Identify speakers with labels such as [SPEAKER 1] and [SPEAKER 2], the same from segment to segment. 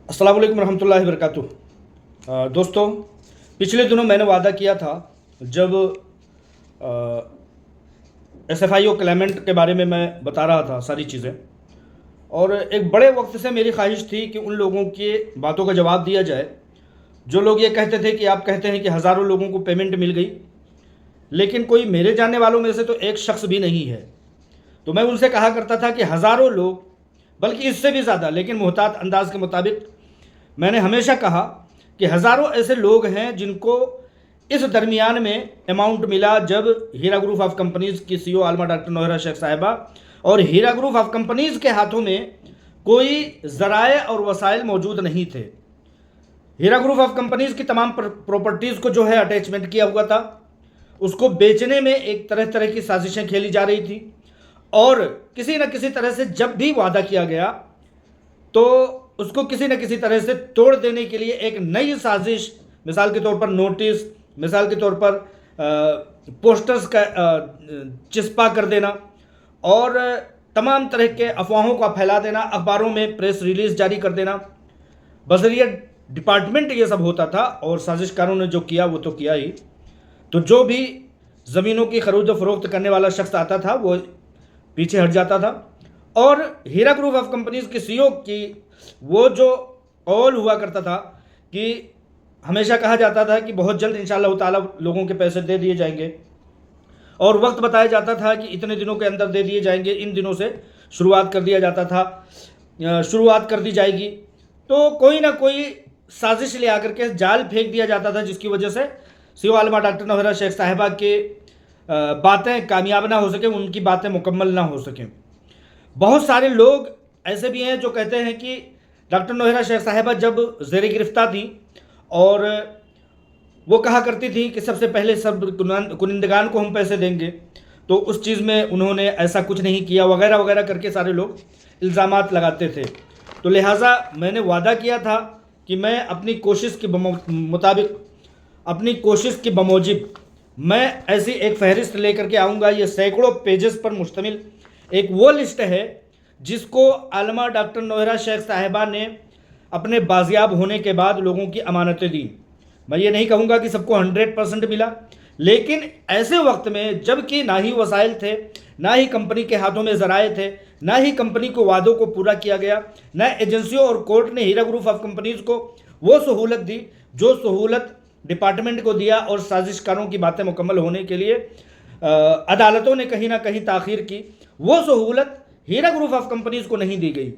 [SPEAKER 1] अस्सलाम वालेकुम रहमतुल्लाहि वबरकातुहू। दोस्तों, पिछले दिनों मैंने वादा किया था जब SFIO क्लेमेंट के बारे में मैं बता रहा था सारी चीज़ें, और एक बड़े वक्त से मेरी ख्वाहिश थी कि उन लोगों की बातों का जवाब दिया जाए जो लोग ये कहते थे कि आप कहते हैं कि हज़ारों लोगों को पेमेंट मिल गई, लेकिन कोई मेरे जानने वालों में से तो एक शख्स भी नहीं है। तो मैं उनसे कहा करता था कि हज़ारों लोग, बल्कि इससे भी ज़्यादा, लेकिन मुहतात अंदाज के मुताबिक मैंने हमेशा कहा कि हज़ारों ऐसे लोग हैं जिनको इस दरमियान में अमाउंट मिला जब हीरा ग्रुप ऑफ कंपनीज़ की CEO आलमा डॉक्टर नौहरा शेख साहिबा और हीरा ग्रुप ऑफ कंपनीज़ के हाथों में कोई ज़राए और वसाइल मौजूद नहीं थे। हीरा ग्रुप ऑफ कंपनीज़ की तमाम प्रॉपर्टीज़ को जो है अटैचमेंट किया हुआ था, उसको बेचने में एक तरह तरह की साजिशें खेली जा रही थी, और किसी न किसी तरह से जब भी वादा किया गया तो उसको किसी न किसी तरह से तोड़ देने के लिए एक नई साजिश, मिसाल के तौर पर नोटिस, मिसाल के तौर पर पोस्टर्स का चिस्पा कर देना और तमाम तरह के अफवाहों का फैला देना, अखबारों में प्रेस रिलीज जारी कर देना, बजरिया डिपार्टमेंट ये सब होता था। और साजिशकारों ने जो किया वो तो किया ही। तो जो भी ज़मीनों की खरीद फरोख्त करने वाला शख्स आता था वो पीछे हट जाता था, और हीरा ग्रुप ऑफ कंपनीज़ की CEO की वो जो कौल हुआ करता था कि हमेशा कहा जाता था कि बहुत जल्द इंशाअल्लाह ताला लोगों के पैसे दे दिए जाएंगे, और वक्त बताया जाता था कि इतने दिनों के अंदर दे दिए जाएंगे, इन दिनों से शुरुआत कर दिया जाता था, शुरुआत कर दी जाएगी। तो कोई ना कोई साजिश ले आकर के जाल फेंक दिया जाता था, जिसकी वजह से CEO आलमा डॉक्टर नौहरा शेख साहिबा के बातें कामयाब ना हो सकें, उनकी बातें मुकम्मल ना हो सकें। बहुत सारे लोग ऐसे भी हैं जो कहते हैं कि डॉक्टर नौहरा शेख साहिबा जब ज़ेर गिरफ्तार थी और वो कहा करती थी कि सबसे पहले सब कुनिंदगान को हम पैसे देंगे, तो उस चीज़ में उन्होंने ऐसा कुछ नहीं किया, वगैरह वगैरह करके सारे लोग इल्ज़ामात लगाते थे। तो लिहाजा मैंने वादा किया था कि मैं अपनी कोशिश के मुताबिक, अपनी कोशिश के बमौजिब मैं ऐसी एक फहरिस्त लेकर के आऊँगा। ये सैकड़ों पेजेस पर मुश्तमिल एक वो लिस्ट है जिसको आलमा डॉक्टर नौहरा शेख साहिबा ने अपने बाजियाब होने के बाद लोगों की अमानतें दी। मैं ये नहीं कहूँगा कि सबको 100% मिला, लेकिन ऐसे वक्त में जबकि ना ही वसाइल थे, ना ही कंपनी के हाथों में ज़राए थे, ना ही कंपनी को वादों को पूरा किया गया, ना एजेंसियों और कोर्ट ने हीरा ग्रुप ऑफ कंपनीज़ को वो सहूलत दी जो सहूलत डिपार्टमेंट को दिया, और साजिशकारों की बातें मुकम्मल होने के लिए अदालतों ने कहीं ना कहीं ताख़ीर की, वो सहूलत हीरा ग्रुप ऑफ कंपनीज़ को नहीं दी गई।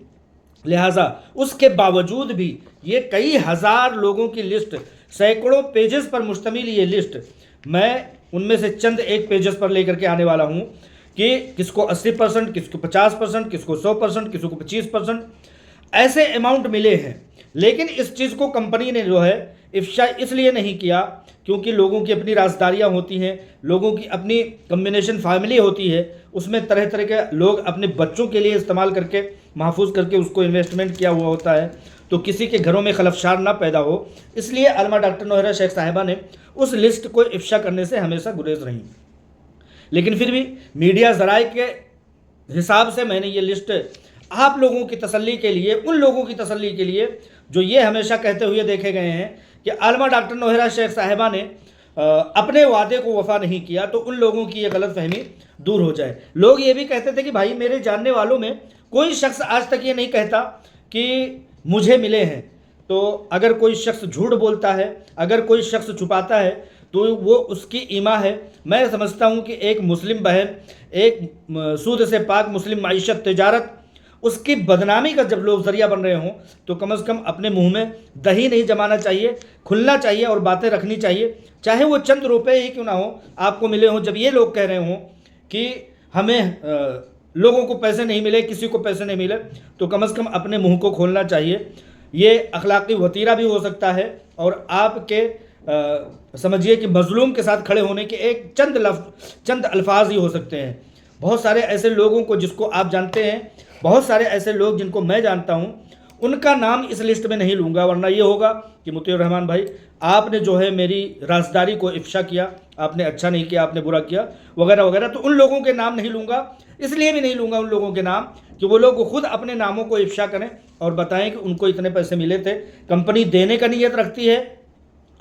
[SPEAKER 1] लिहाजा उसके बावजूद भी ये कई हज़ार लोगों की लिस्ट, सैकड़ों पेजेस पर मुश्तमिल ये लिस्ट, मैं उनमें से चंद एक पेजेस पर लेकर के आने वाला हूँ कि किसको 80%, किसको 50%, किसको 100%, किसी को 25% ऐसे अमाउंट मिले हैं। लेकिन इस चीज़ को कंपनी ने जो है इफ्शा इसलिए नहीं किया क्योंकि लोगों की अपनी राजदारियाँ होती हैं, लोगों की अपनी कम्बिनेशन फैमिली होती है, उसमें तरह तरह के लोग अपने बच्चों के लिए इस्तेमाल करके महफूज करके उसको इन्वेस्टमेंट किया हुआ होता है, तो किसी के घरों में खलफशार ना पैदा हो, इसलिए आलमा डॉक्टर नौहरा शेख साहिबा ने उस लिस्ट को इफ्शा करने से हमेशा गुरेज रही। लेकिन फिर भी मीडिया ज़राए के हिसाब से मैंने ये लिस्ट आप लोगों की तसल्ली के लिए, उन लोगों की तसल्ली के लिए जो ये हमेशा कहते हुए देखे गए हैं कि आलमा डॉक्टर नौहरा शेख साहिबा ने अपने वादे को वफा नहीं किया, तो उन लोगों की ये गलत फहमी दूर हो जाए। लोग ये भी कहते थे कि भाई मेरे जानने वालों में कोई शख्स आज तक ये नहीं कहता कि मुझे मिले हैं। तो अगर कोई शख्स झूठ बोलता है, अगर कोई शख्स छुपाता है, तो वो उसकी ईमा है। मैं समझता हूँ कि एक मुस्लिम बहन, एक सूद से पाक मुस्लिम माइशत तिजारत, उसकी बदनामी का जब लोग ज़रिया बन रहे हों तो कम से कम अपने मुंह में दही नहीं जमाना चाहिए, खुलना चाहिए और बातें रखनी चाहिए, चाहे वो चंद रुपए ही क्यों ना हो आपको मिले हों। जब ये लोग कह रहे हों कि हमें लोगों को पैसे नहीं मिले, किसी को पैसे नहीं मिले, तो कम से कम अपने मुंह को खोलना चाहिए। ये अखलाकी वतीरा भी हो सकता है और आपके समझिए कि मजलूम के साथ खड़े होने के एक चंद अल्फाज ही हो सकते हैं। बहुत सारे ऐसे लोगों को जिसको आप जानते हैं, बहुत सारे ऐसे लोग जिनको मैं जानता हूं, उनका नाम इस लिस्ट में नहीं लूँगा, वरना ये होगा कि मुतीउर रहमान भाई आपने जो है मेरी राजदारी को इफ्शा किया, आपने अच्छा नहीं किया, आपने बुरा किया, वगैरह वगैरह। तो उन लोगों के नाम नहीं लूँगा इसलिए भी नहीं लूँगा उन लोगों के नाम कि वो लोग खुद अपने नामों को इफ्शा करें और बताएं कि उनको इतने पैसे मिले थे। कंपनी देने का नीयत रखती है,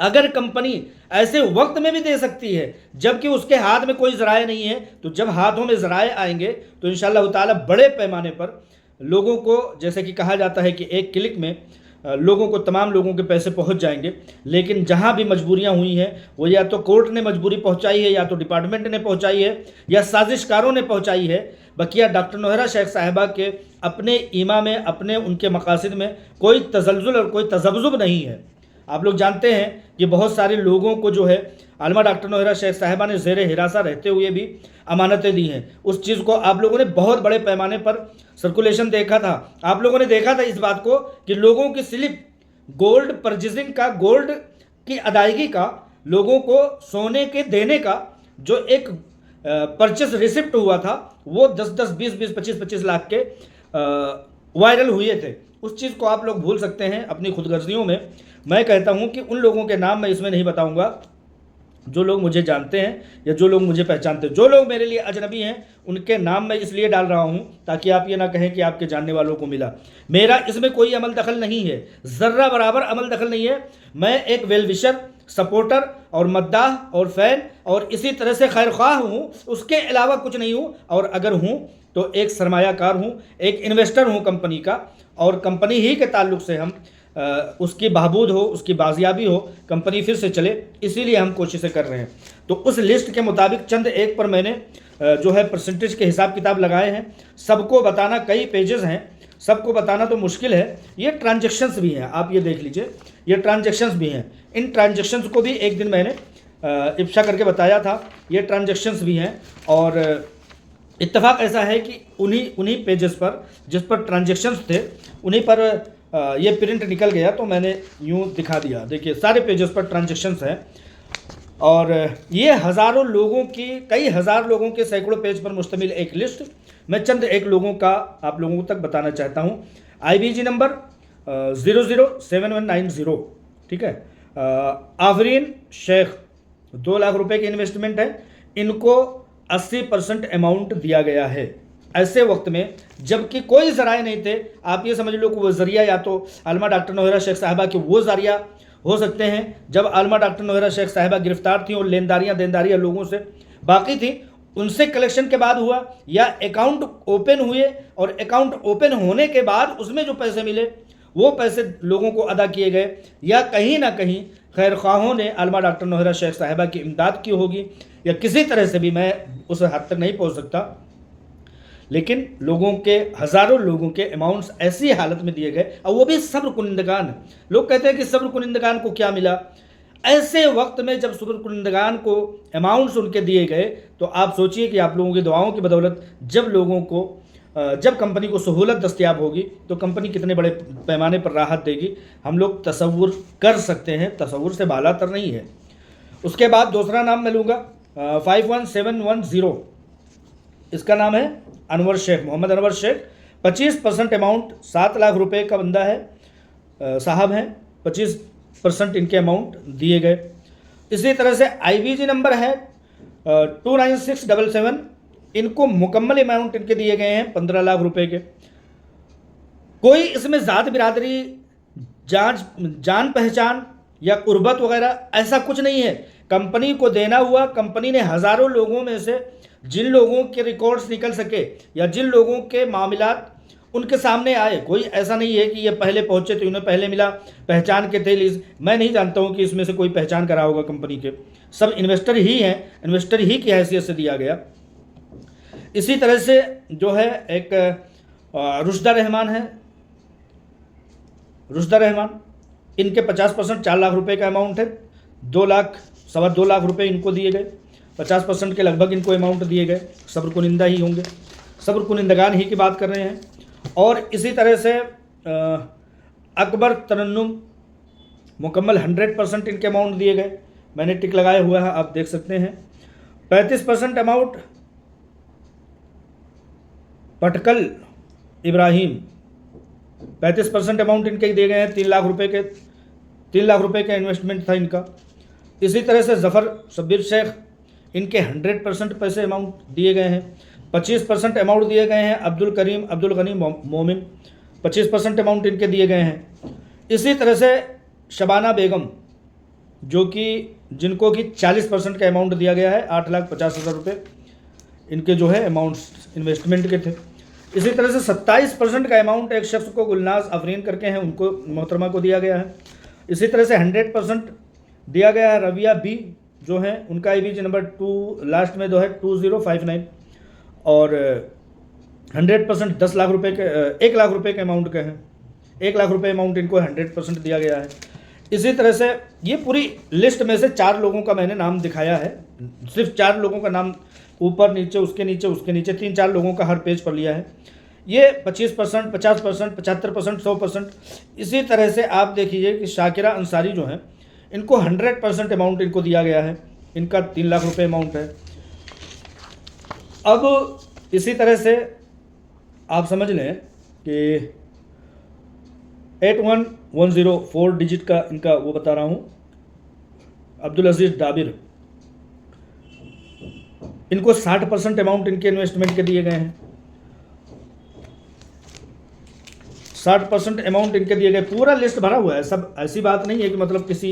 [SPEAKER 1] अगर कंपनी ऐसे वक्त में भी दे सकती है जबकि उसके हाथ में कोई ज़राए नहीं है, तो जब हाथों में ज़राए आएंगे तो इंशाअल्लाह ताला बड़े पैमाने पर लोगों को, जैसे कि कहा जाता है कि एक क्लिक में लोगों को, तमाम लोगों के पैसे पहुंच जाएंगे। लेकिन जहां भी मजबूरियां हुई हैं वो या तो कोर्ट ने मजबूरी पहुंचाई है, या तो डिपार्टमेंट ने पहुंचाई है, या साजिशकारों ने पहुंचाई है। बकिया डॉक्टर नौहरा शेख साहिबा के अपने ईमा में, अपने उनके मकासद में कोई तजल्जुल और कोई तजब्जुब नहीं है। आप लोग जानते हैं कि बहुत सारे लोगों को जो है आलमा डॉक्टर नौहरा शेख साहिबा ने ज़ेर हिरासा रहते हुए भी अमानतें दी हैं। उस चीज़ को आप लोगों ने बहुत बड़े पैमाने पर सर्कुलेशन देखा था। आप लोगों ने देखा था इस बात को कि लोगों की स्लिप, गोल्ड परचेजिंग का, गोल्ड की अदायगी का, लोगों को सोने के देने का जो एक परचेस रिसिप्ट हुआ था, वो 10-10, 20-20, 25-25 लाख के वायरल हुए थे। उस चीज़ को आप लोग भूल सकते हैं अपनी खुदगर्जियों में। मैं कहता हूं कि उन लोगों के नाम मैं इसमें नहीं बताऊंगा जो लोग मुझे जानते हैं या जो लोग मुझे पहचानते हैं। जो लोग मेरे लिए अजनबी हैं उनके नाम मैं इसलिए डाल रहा हूं ताकि आप ये ना कहें कि आपके जानने वालों को मिला। मेरा इसमें कोई अमल दखल नहीं है, ज़र्रा बराबर अमल दखल नहीं है। मैं एक वेल विशर, सपोर्टर और मद्दाह और फ़ैन और इसी तरह से खैर ख्वाह हूँ, उसके अलावा कुछ नहीं हूँ। और अगर हूँ तो एक सरमायाकार हूँ, एक इन्वेस्टर हूँ कंपनी का, और कंपनी ही के ताल्लुक़ से हम उसकी बहबूद हो, उसकी बाजियाबी हो, कंपनी फिर से चले, इसीलिए हम कोशिशें कर रहे हैं। तो उस लिस्ट के मुताबिक चंद एक पर मैंने जो है परसेंटेज के हिसाब किताब लगाए हैं। सबको बताना, कई पेजेस हैं, सबको बताना तो मुश्किल है। ये ट्रांजेक्शन्स भी हैं, आप ये देख लीजिए, ये ट्रांजेक्शन्स भी हैं। इन ट्रांजेक्शन्स को भी एक दिन मैंने इफ्शा करके बताया था, ये ट्रांजेक्शन्स भी हैं। और इत्तेफाक ऐसा है कि उन्हीं पेजेस पर जिस पर ट्रांजेक्शन्स थे उन्हीं पर ये प्रिंट निकल गया, तो मैंने यूँ दिखा दिया। देखिए सारे पेजेस पर ट्रांजेक्शन्स हैं और ये हज़ारों लोगों की, कई हज़ार लोगों के सैकड़ों पेज पर मुश्तमिल एक लिस्ट। मैं चंद एक लोगों का आप लोगों तक बताना चाहता हूँ। IBG नंबर 007190, ठीक है। आफरीन शेख, 2 लाख रुपए की इन्वेस्टमेंट है, इनको 80% अमाउंट दिया गया है ऐसे वक्त में जबकि कोई ज़राए नहीं थे। आप ये समझ लो कि वो ज़रिया या तो आलमा डॉक्टर नौहरा शेख साहिबा के वो ज़रिया हो सकते हैं जब आलमा डॉक्टर नौहरा शेख साहिबा गिरफ्तार थी और लेनदारियाँ देनदारियाँ लोगों से बाकी थी, उनसे कलेक्शन के बाद हुआ, या अकाउंट ओपन हुए और अकाउंट ओपन होने के बाद उसमें जो पैसे मिले वो पैसे लोगों को अदा किए गए, या कहीं ना कहीं खैर ख्वाहों ने आलमा डॉक्टर नौहरा शेख साहिबा की इमदाद की होगी, या किसी तरह से भी, मैं उस हद तक नहीं पहुँच सकता। लेकिन लोगों के, हज़ारों लोगों के अमाउंट्स ऐसी हालत में दिए गए, और वो भी सब्र कुनिंदगान। लोग कहते हैं कि सब्र कुनिंदगान को क्या मिला। ऐसे वक्त में जब सब्र कुनिंदगान को अमाउंट्स उनके दिए गए, तो आप सोचिए कि आप लोगों की दुआओं की बदौलत जब लोगों को, जब कंपनी को सहूलत दस्तयाब होगी तो कंपनी कितने बड़े पैमाने पर राहत देगी, हम लोग तसव्वुर कर सकते हैं, तसव्वुर से बालातर नहीं है। उसके बाद दूसरा नाम मैं लूँगा 51710, इसका नाम है अनवर शेख, मोहम्मद अनवर शेख। 25% अमाउंट, 7 लाख रुपए का बंदा है, साहब हैं, 25% इनके अमाउंट दिए गए। इसी तरह से IBG नंबर है 29677, इनको मुकम्मल अमाउंट इनके दिए गए हैं 15 लाख रुपए के। कोई इसमें ज़ात बिरादरी, जान पहचान या कुर्बत वगैरह ऐसा कुछ नहीं है। कंपनी को देना हुआ, कंपनी ने हज़ारों लोगों में से जिन लोगों के रिकॉर्ड्स निकल सके या जिन लोगों के मामलात उनके सामने आए, कोई ऐसा नहीं है कि ये पहले पहुंचे तो इन्हें पहले मिला, पहचान के थे। मैं नहीं जानता हूं कि इसमें से कोई पहचान करा होगा कंपनी के, सब इन्वेस्टर ही हैं, इन्वेस्टर ही की हैसियत से दिया गया। इसी तरह से जो है एक रुशदा रहमान है, रुशदा रहमान, इनके 50% 4 लाख रुपए का अमाउंट है, 2 लाख रुपए इनको दिए गए, 50% के लगभग इनको अमाउंट दिए गए। सब्र कुनिंदा ही होंगे, सब्र कुनिंदगान ही की बात कर रहे हैं। और इसी तरह से अकबर तरन्नुम, मुकम्मल 100% इनके अमाउंट दिए गए, मैंने टिक लगाया हुआ है, आप देख सकते हैं। 35% अमाउंट पटकल इब्राहिम, 35% अमाउंट इनके दिए गए हैं, 3 लाख रुपए का इन्वेस्टमेंट था इनका। इसी तरह से ज़फ़र शब्बीर शेख, इनके 100% पैसे अमाउंट दिए गए हैं। 25% अमाउंट दिए गए हैं अब्दुल करीम अब्दुल गनी मोमिन, 25% अमाउंट इनके दिए गए हैं। इसी तरह से शबाना बेगम जो कि जिनको कि 40% का अमाउंट दिया गया है, 8,50,000 रुपये इनके जो है अमाउंट्स इन्वेस्टमेंट के थे। इसी तरह से 27% का अमाउंट एक शख्स को गुलनाज अफरीन करके हैं, उनको मोहतरमा को दिया गया है। इसी तरह से 100% दिया गया है रविया बी जो है, उनका IBC नंबर 2 लास्ट में जो है 2059, और 100% 10 लाख रुपये के 1 लाख रुपये के अमाउंट के हैं, 1 लाख रुपये अमाउंट इनको 100% दिया गया है। इसी तरह से ये पूरी लिस्ट में से 4 लोगों का मैंने नाम दिखाया है, सिर्फ 4 लोगों का नाम, ऊपर नीचे उसके नीचे उसके नीचे 3-4 लोगों का हर पेज पर लिया है। ये 25%, 50%, 75%, 100%। इसी तरह से आप देखिए कि शाकिरा अंसारी जो है, इनको 100% अमाउंट इनको दिया गया है, इनका 3 लाख रुपये अमाउंट है। अब इसी तरह से आप समझ लें कि 81104 डिजिट का इनका वो बता रहा हूँ, अब्दुल अजीज़ डाबिर, इनको 60% अमाउंट इनके इन्वेस्टमेंट के दिए गए हैं, 60% अमाउंट इनके दिए गए। पूरा लिस्ट भरा हुआ है सब, ऐसी बात नहीं है कि मतलब किसी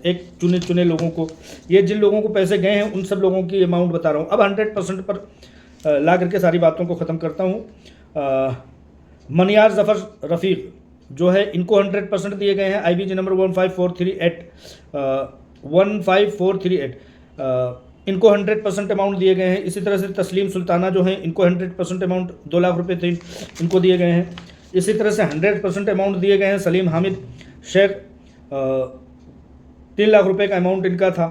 [SPEAKER 1] एक चुने चुने लोगों को, ये जिन लोगों को पैसे गए हैं उन सब लोगों की अमाउंट बता रहा हूँ। अब 100% पर ला करके सारी बातों को ख़त्म करता हूँ। मनियार ज़फ़र रफ़ीक जो है, इनको 100% दिए गए हैं, IBC नंबर 15438, इनको 100% अमाउंट दिए गए हैं। इसी तरह से तस्लीम सुल्ताना जो हैं, इनको 100% अमाउंट 2 लाख रुपये थे, इनको दिए गए हैं। इसी तरह से 100% अमाउंट दिए गए हैं सलीम हामिद शेख, 3 लाख रुपये का अमाउंट इनका था।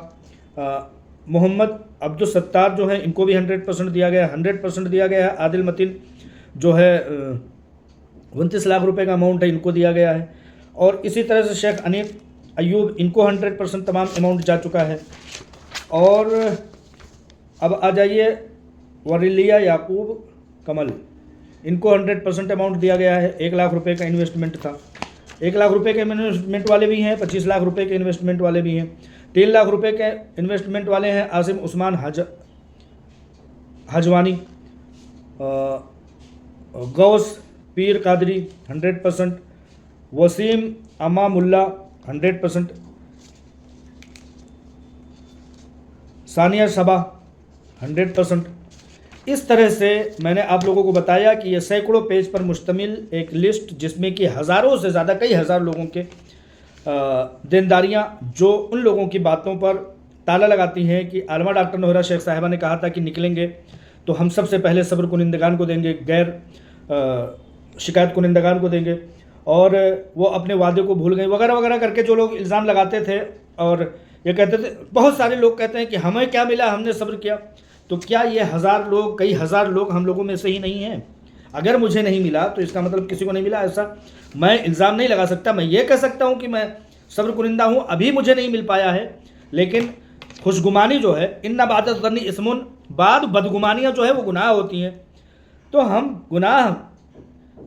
[SPEAKER 1] मोहम्मद अब्दुल सत्तार जो हैं, इनको भी 100% दिया गया, 100% दिया गया है। आदिल मतीन जो है 29 लाख रुपए का अमाउंट है, इनको दिया गया है। और इसी तरह से शेख अनीफ अयूब, इनको 100% तमाम अमाउंट जा चुका है। और अब आ जाइए वरीलिया याकूब कमल, इनको 100% अमाउंट दिया गया है, 1 लाख रुपए का इन्वेस्टमेंट था। 1 लाख रुपए के इन्वेस्टमेंट वाले भी हैं, 25 लाख रुपए के इन्वेस्टमेंट वाले भी हैं, 3 लाख रुपए के इन्वेस्टमेंट वाले हैं आसिम उस्मान हजवानी, गौस पीर कादरी 100%, वसीम अमामुल्ला 100%, सानिया सबा 100%। इस तरह से मैंने आप लोगों को बताया कि यह सैकड़ों पेज पर मुश्तमिल एक लिस्ट, जिसमें कि हज़ारों से ज़्यादा, कई हज़ार लोगों के देनदारियाँ, जो उन लोगों की बातों पर ताला लगाती हैं कि आलमा डॉक्टर नोहरा शेख साहिबा ने कहा था कि निकलेंगे तो हम सबसे पहले सब्र कुनिंदगान को देंगे, गैर शिकायत कुनिंदगान को देंगे, और वो अपने वादे को भूल गए वगैरह वगैरह करके जो लोग इल्ज़ाम लगाते थे। और ये कहते थे, बहुत सारे लोग कहते हैं कि हमें क्या मिला, हमने सब्र किया। तो क्या ये 1000 लोग, कई हज़ार लोग हम लोगों में से ही नहीं हैं? अगर मुझे नहीं मिला तो इसका मतलब किसी को नहीं मिला, ऐसा मैं इल्ज़ाम नहीं लगा सकता। मैं ये कह सकता हूँ कि मैं सब्र कुनिंदा हूँ, अभी मुझे नहीं मिल पाया है, लेकिन खुशगुमानी जो है, इन्ना बादत ज़न्नी इस्मुन, बाद बदगुमानियाँ जो है वो गुनाह होती हैं। तो हम गुनाह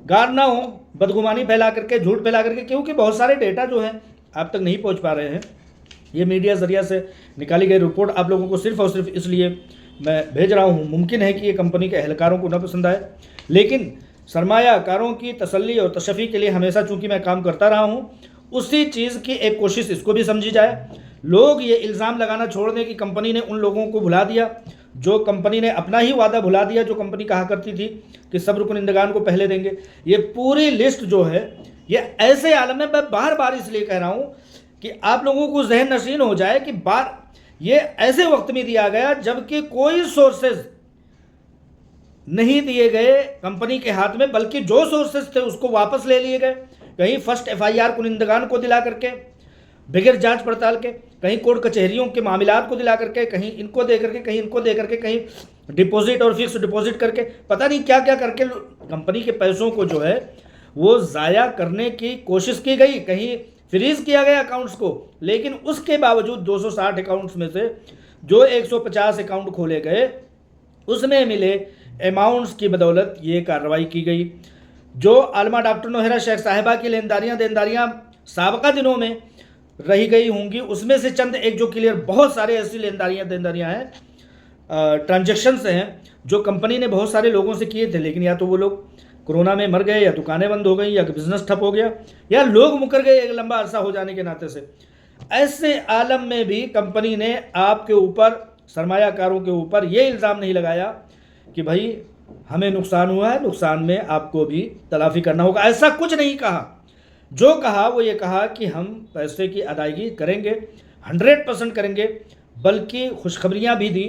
[SPEAKER 1] गार ना हो बदगुमानी फैला करके, झूठ फैला करके, क्योंकि बहुत सारे डेटा जो है आप तक नहीं पहुँच पा रहे हैं। ये मीडिया ज़रिया से निकाली गई रिपोर्ट आप लोगों को सिर्फ़ और सिर्फ इसलिए मैं भेज रहा हूँ, मुमकिन है कि ये कंपनी के अहलकारों को न पसंद आए, लेकिन सरमायाकारों की तसल्ली और तशफ़ी के लिए हमेशा चूँकि मैं काम करता रहा हूँ, उसी चीज़ की एक कोशिश इसको भी समझी जाए। लोग ये इल्ज़ाम लगाना छोड़ दें कि कंपनी ने उन लोगों को भुला दिया, जो कंपनी ने अपना ही वादा भुला दिया, जो कंपनी कहा करती थी कि सब्र कुनिंदगान को पहले देंगे। ये पूरी लिस्ट जो है, ये ऐसे आलम में, मैं बार बार इसलिए कह रहा हूँ कि आप लोगों को जहन नशीन हो जाए कि ये ऐसे वक्त में दिया गया जबकि कोई सोर्सेज नहीं दिए गए कंपनी के हाथ में, बल्कि जो सोर्सेज थे उसको वापस ले लिए गए। कहीं फर्स्ट FIR कुनिंदगान को दिला करके बगैर जांच पड़ताल के, कहीं कोर्ट कचहरियों के मामलात को दिला करके, कहीं इनको दे करके, कहीं इनको दे करके, कहीं डिपॉजिट और फिक्स डिपॉजिट करके, पता नहीं क्या क्या करके कंपनी के पैसों को जो है वो ज़ाया करने की कोशिश की गई। कहीं फ्रीज किया गया अकाउंट्स को, लेकिन उसके बावजूद 260 अकाउंट्स में से जो 150 अकाउंट खोले गए, उसमें मिले अमाउंट्स की बदौलत ये कार्रवाई की गई। जो आलमा डॉक्टर नोहरा शेख साहिबा की देनदारियाँ साबका दिनों में रही गई होंगी, उसमें से चंद एक जो क्लियर, बहुत सारे ऐसी देनदारियाँ हैं ट्रांजेक्शन्स हैं जो कंपनी ने बहुत सारे लोगों से किए थे, लेकिन या तो वो लोग कोरोना में मर गए, या दुकानें बंद हो गई, या बिज़नेस ठप हो गया, या लोग मुकर गए एक लंबा अरसा हो जाने के नाते से। ऐसे आलम में भी कंपनी ने आपके ऊपर, सरमायाकारों के ऊपर ये इल्ज़ाम नहीं लगाया कि भाई हमें नुकसान हुआ है, नुकसान में आपको भी तलाफ़ी करना होगा, ऐसा कुछ नहीं कहा। जो कहा वो ये कहा कि हम पैसे की अदायगी करेंगे, 100% करेंगे, बल्कि खुशखबरियाँ भी दी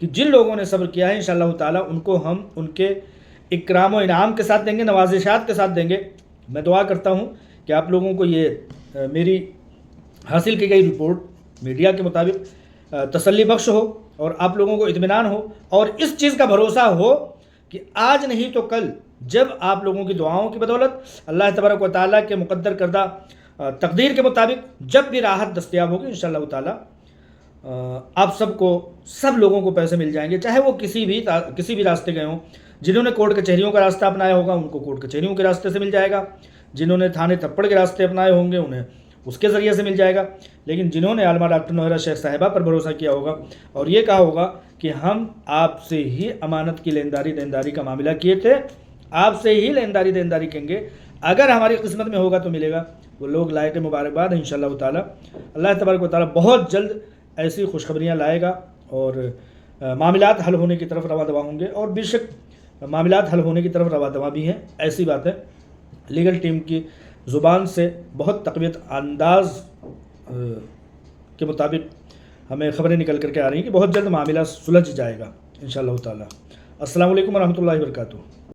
[SPEAKER 1] कि जिन लोगों ने सब्र किया है इंशाअल्लाह ताला उनको हम उनके इकराम व इनाम के साथ देंगे, नवाजिशात के साथ देंगे। मैं दुआ करता हूँ कि आप लोगों को ये मेरी हासिल की गई रिपोर्ट मीडिया के मुताबिक तसल्ली बख्श हो और आप लोगों को इत्मीनान हो और इस चीज़ का भरोसा हो कि आज नहीं तो कल जब आप लोगों की दुआओं की बदौलत अल्लाह तबारक व तआला के मुक़द्दर करदा तकदीर के मुताबिक जब भी राहत दस्तयाब होगी इंशाअल्लाह ताला आप सबको, सब लोगों को पैसे मिल जाएंगे, चाहे वो किसी भी रास्ते गए हों। जिन्होंने कोर्ट कचहरियों का रास्ता अपनाया होगा उनको कोर्ट कचहरियों के रास्ते से मिल जाएगा, जिन्होंने थाने थप्पड़ के रास्ते अपनाए होंगे उन्हें उसके ज़रिए से मिल जाएगा, लेकिन जिन्होंने आलमा डॉक्टर नौहरा शेख साहिबा पर भरोसा किया होगा और ये कहा होगा कि हम आपसे ही अमानत की देनदारी का मामला किए थे, आपसे ही देनदारी कहेंगे, अगर हमारी किस्मत में होगा तो मिलेगा, वो लोग लायक मुबारकबाद इंशाअल्लाह ताला। अल्लाह तबारक व तआला बहुत जल्द ऐसी खुशखबरियाँ लाएगा और मामलात हल होने की तरफ रवा दवा होंगे, और बेशक मामलात हल होने की तरफ रवा दवा भी हैं। ऐसी बात है, लीगल टीम की ज़ुबान से बहुत तक़वियत अंदाज के मुताबिक हमें ख़बरें निकल करके आ रही हैं कि बहुत जल्द मामला सुलझ जाएगा इंशाअल्लाह ताला। अस्सलामु अलैकुम व रहमतुल्लाहि व बरकातुहू।